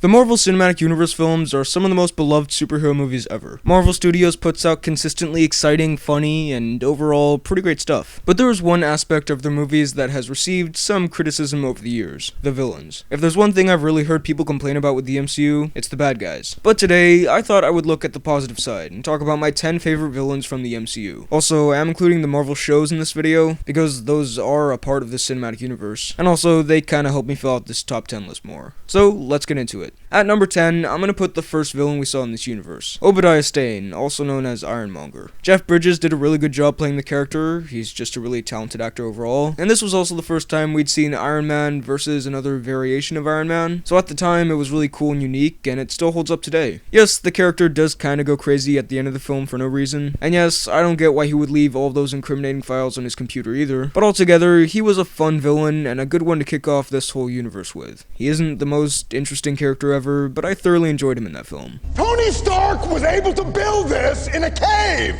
The Marvel Cinematic Universe films are some of the most beloved superhero movies ever. Marvel Studios puts out consistently exciting, funny, and overall pretty great stuff. But there is one aspect of their movies that has received some criticism over the years: the villains. If there's one thing I've really heard people complain about with the MCU, it's the bad guys. But today, I thought I would look at the positive side and talk about my 10 favorite villains from the MCU. Also, I am including the Marvel shows in this video because those are a part of the cinematic universe, and also they kinda help me fill out this top 10 list more. So, let's get into it. At number 10, I'm gonna put the first villain we saw in this universe, Obadiah Stane, also known as Monger. Jeff Bridges did a really good job playing the character. He's just a really talented actor overall, and this was also the first time we'd seen Iron Man versus another variation of Iron Man, so at the time it was really cool and unique, and it still holds up today. Yes, the character does kinda go crazy at the end of the film for no reason, and yes, I don't get why he would leave all of those incriminating files on his computer either, but altogether, he was a fun villain and a good one to kick off this whole universe with. He isn't the most interesting character ever, but I thoroughly enjoyed him in that film. Tony Stark was able to build this in a cave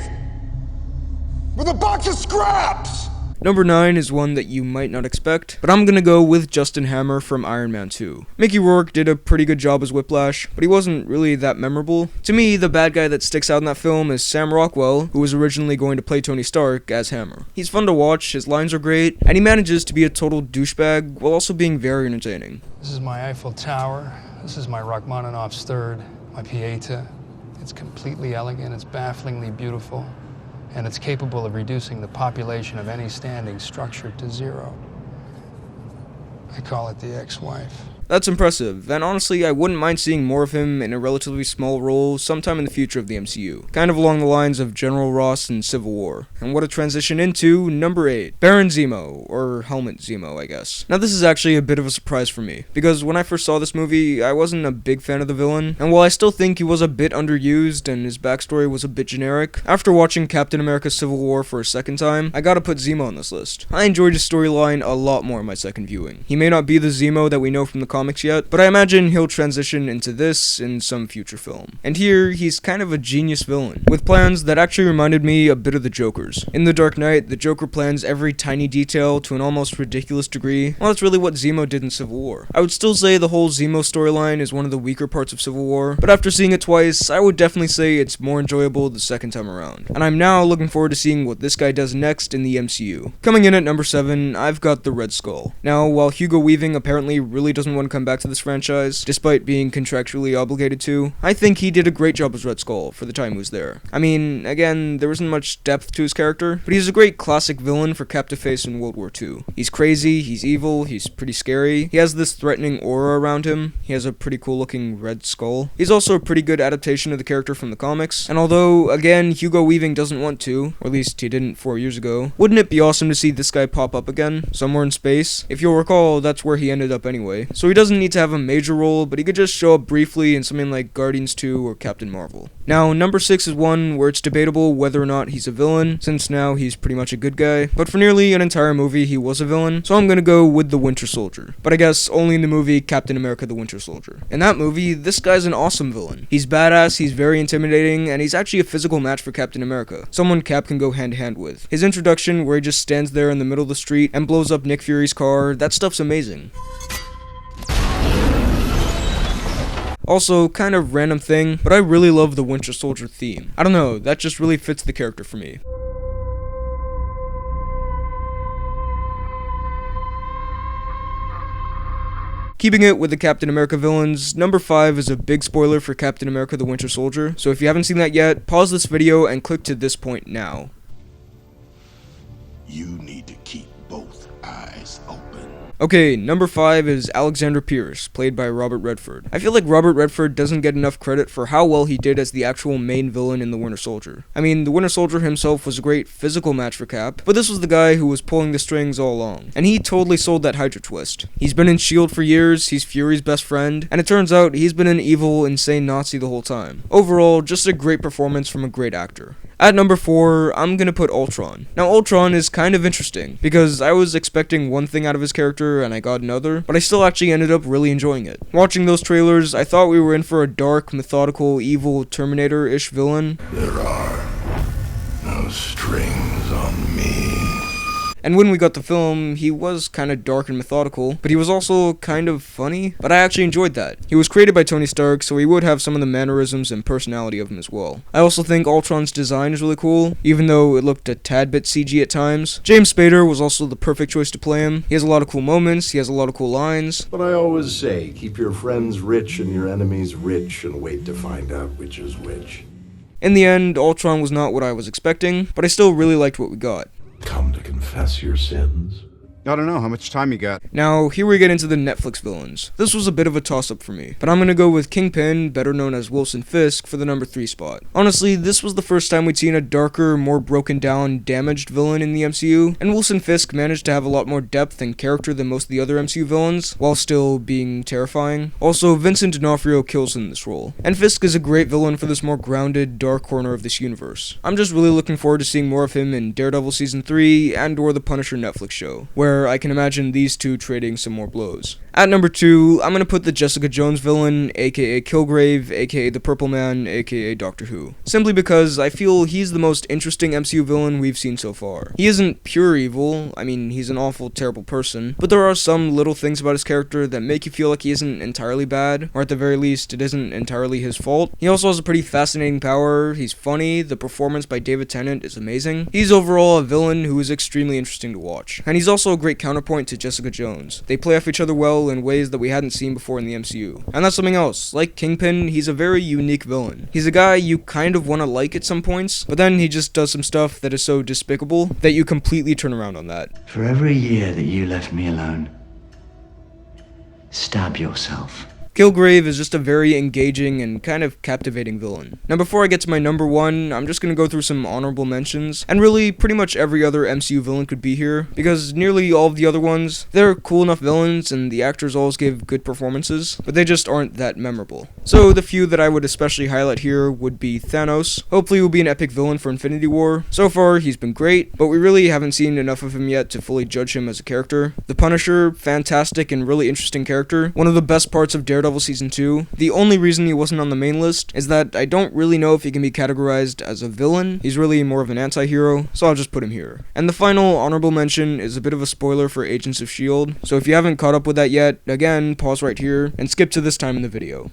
with a box of scraps. Number 9 is one that you might not expect, but I'm gonna go with Justin Hammer from Iron Man 2. Mickey Rourke did a pretty good job as Whiplash, but he wasn't really that memorable. To me, the bad guy that sticks out in that film is Sam Rockwell, who was originally going to play Tony Stark as Hammer. He's fun to watch, his lines are great, and he manages to be a total douchebag while also being very entertaining. This is my Eiffel Tower. This is my Rachmaninoff's third, my Pieta. It's completely elegant, it's bafflingly beautiful, and it's capable of reducing the population of any standing structure to zero. I call it the ex-wife. That's impressive, and honestly, I wouldn't mind seeing more of him in a relatively small role sometime in the future of the MCU, kind of along the lines of General Ross in Civil War. And what a transition into number 8, Baron Zemo, or Helmet Zemo, I guess. Now this is actually a bit of a surprise for me, because when I first saw this movie, I wasn't a big fan of the villain, and while I still think he was a bit underused and his backstory was a bit generic, after watching Captain America Civil War for a second time, I gotta put Zemo on this list. I enjoyed his storyline a lot more in my second viewing. He may not be the Zemo that we know from the comics yet, but I imagine he'll transition into this in some future film. And here, he's kind of a genius villain, with plans that actually reminded me a bit of the Joker's. In The Dark Knight, the Joker plans every tiny detail to an almost ridiculous degree. Well, that's really what Zemo did in Civil War. I would still say the whole Zemo storyline is one of the weaker parts of Civil War, but after seeing it twice, I would definitely say it's more enjoyable the second time around. And I'm now looking forward to seeing what this guy does next in the MCU. Coming in at number 7, I've got the Red Skull. Now, while Hugo Weaving apparently really doesn't want to come back to this franchise, despite being contractually obligated to, I think he did a great job as Red Skull for the time he was there. I mean, again, there isn't much depth to his character, but he's a great classic villain for Cap to face in World War II. He's crazy, he's evil, he's pretty scary, he has this threatening aura around him, he has a pretty cool looking red skull. He's also a pretty good adaptation of the character from the comics, and although, again, Hugo Weaving doesn't want to, or at least he didn't 4 years ago, wouldn't it be awesome to see this guy pop up again, somewhere in space? If you'll recall, that's where he ended up anyway, so he doesn't need to have a major role, but he could just show up briefly in something like Guardians 2 or Captain Marvel. Now, number 6 is one where it's debatable whether or not he's a villain, since now he's pretty much a good guy, but for nearly an entire movie he was a villain, so I'm gonna go with the Winter Soldier. But I guess only in the movie Captain America the Winter Soldier. In that movie, this guy's an awesome villain. He's badass, he's very intimidating, and he's actually a physical match for Captain America, someone Cap can go hand to hand with. His introduction, where he just stands there in the middle of the street and blows up Nick Fury's car, that stuff's amazing. Also, kind of random thing, but I really love the Winter Soldier theme. I don't know, that just really fits the character for me. Keeping it with the Captain America villains, number 5 is a big spoiler for Captain America the Winter Soldier, so if you haven't seen that yet, pause this video and click to this point now. You need to keep both eyes open. Okay, number 5 is Alexander Piers, played by Robert Redford. I feel like Robert Redford doesn't get enough credit for how well he did as the actual main villain in the Winter Soldier. I mean, the Winter Soldier himself was a great physical match for Cap, but this was the guy who was pulling the strings all along, and he totally sold that Hydra twist. He's been in S.H.I.E.L.D. for years, he's Fury's best friend, and it turns out he's been an evil, insane Nazi the whole time. Overall, just a great performance from a great actor. At number 4, I'm gonna put Ultron. Now, Ultron is kind of interesting, because I was expecting one thing out of his character and I got another, but I still actually ended up really enjoying it. Watching those trailers, I thought we were in for a dark, methodical, evil, Terminator-ish villain. There are no strings on me. And when we got the film, he was kind of dark and methodical, but he was also kind of funny, but I actually enjoyed that. He was created by Tony Stark, so he would have some of the mannerisms and personality of him as well. I also think Ultron's design is really cool, even though it looked a tad bit CG at times. James Spader was also the perfect choice to play him. He has a lot of cool moments, he has a lot of cool lines. But I always say, keep your friends rich and your enemies rich and wait to find out which is which. In the end, Ultron was not what I was expecting, but I still really liked what we got. Come to confess your sins. I don't know how much time you got. Now, here we get into the Netflix villains. This was a bit of a toss-up for me, but I'm gonna go with Kingpin, better known as Wilson Fisk, for the number 3 spot. Honestly, this was the first time we'd seen a darker, more broken down, damaged villain in the MCU, and Wilson Fisk managed to have a lot more depth and character than most of the other MCU villains, while still being terrifying. Also, Vincent D'Onofrio kills in this role, and Fisk is a great villain for this more grounded, dark corner of this universe. I'm just really looking forward to seeing more of him in Daredevil Season 3 and/or the Punisher Netflix show, where I can imagine these two trading some more blows. At number 2, I'm gonna put the Jessica Jones villain, aka Kilgrave, aka the Purple Man, aka Doctor Who. Simply because I feel he's the most interesting MCU villain we've seen so far. He isn't pure evil, I mean, he's an awful, terrible person, but there are some little things about his character that make you feel like he isn't entirely bad, or at the very least, it isn't entirely his fault. He also has a pretty fascinating power, he's funny, the performance by David Tennant is amazing. He's overall a villain who is extremely interesting to watch. And he's also a great counterpoint to Jessica Jones. They play off each other well in ways that we hadn't seen before in the MCU. And that's something else. Like Kingpin, he's a very unique villain. He's a guy you kind of want to like at some points, but then he just does some stuff that is so despicable that you completely turn around on that. For every year that you left me alone, stab yourself. Kilgrave is just a very engaging and kind of captivating villain. Now before I get to my number 1, I'm just gonna go through some honorable mentions, and really pretty much every other MCU villain could be here, because nearly all of the other ones, they're cool enough villains and the actors always give good performances, but they just aren't that memorable. So the few that I would especially highlight here would be Thanos. Hopefully he'll be an epic villain for Infinity War. So far he's been great, but we really haven't seen enough of him yet to fully judge him as a character. The Punisher, fantastic and really interesting character, one of the best parts of Daredevil Season 2. The only reason he wasn't on the main list is that I don't really know if he can be categorized as a villain. He's really more of an anti-hero, so I'll just put him here. And the final honorable mention is a bit of a spoiler for Agents of S.H.I.E.L.D., so if you haven't caught up with that yet, again, pause right here and skip to this time in the video.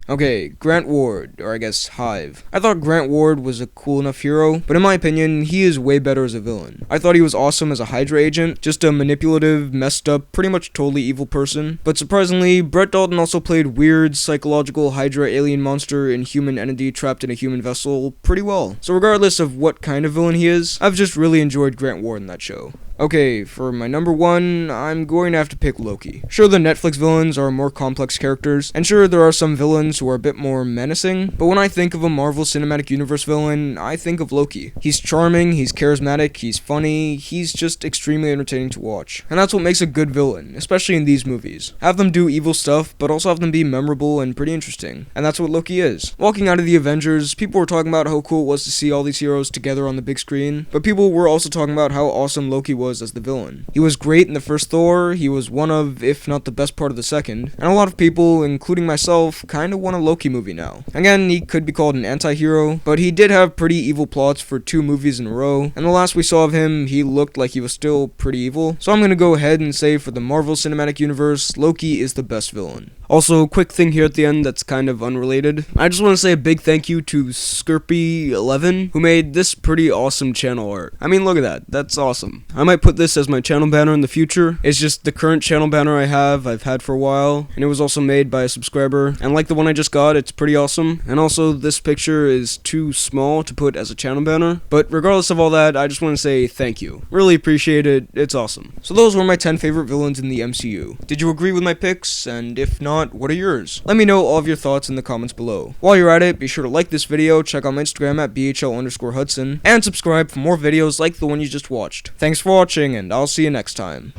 Okay, Grant Ward, or I guess Hive. I thought Grant Ward was a cool enough hero, but in my opinion, he is way better as a villain. I thought he was awesome as a Hydra agent, just a manipulative, messed up, pretty much totally evil person. But surprisingly, Brett Dalton also played weird, psychological Hydra alien monster and human entity trapped in a human vessel pretty well. So regardless of what kind of villain he is, I've just really enjoyed Grant Ward in that show. Okay, for my number 1, I'm going to have to pick Loki. Sure, the Netflix villains are more complex characters, and sure, there are some villains who are a bit more menacing, but when I think of a Marvel Cinematic Universe villain, I think of Loki. He's charming, he's charismatic, he's funny, he's just extremely entertaining to watch. And that's what makes a good villain, especially in these movies. Have them do evil stuff, but also have them be memorable and pretty interesting. And that's what Loki is. Walking out of the Avengers, people were talking about how cool it was to see all these heroes together on the big screen, but people were also talking about how awesome Loki was as the villain. He was great in the first Thor, he was one of, if not the best part of the second, and a lot of people, including myself, kinda want a Loki movie now. Again, he could be called an anti-hero, but he did have pretty evil plots for 2 movies in a row, and the last we saw of him, he looked like he was still pretty evil, so I'm gonna go ahead and say for the Marvel Cinematic Universe, Loki is the best villain. Also, quick thing here at the end that's kind of unrelated. I just want to say a big thank you to Skirpy11, who made this pretty awesome channel art. I mean, look at that. That's awesome. I might put this as my channel banner in the future. It's just the current channel banner I've had for a while, and it was also made by a subscriber. And like the one I just got, it's pretty awesome. And also, this picture is too small to put as a channel banner. But regardless of all that, I just want to say thank you. Really appreciate it. It's awesome. So those were my 10 favorite villains in the MCU. Did you agree with my picks? And if not, what are yours? Let me know all of your thoughts in the comments below. While you're at it, be sure to like this video, check out my Instagram at BHL_Hudson, and subscribe for more videos like the one you just watched. Thanks for watching, and I'll see you next time.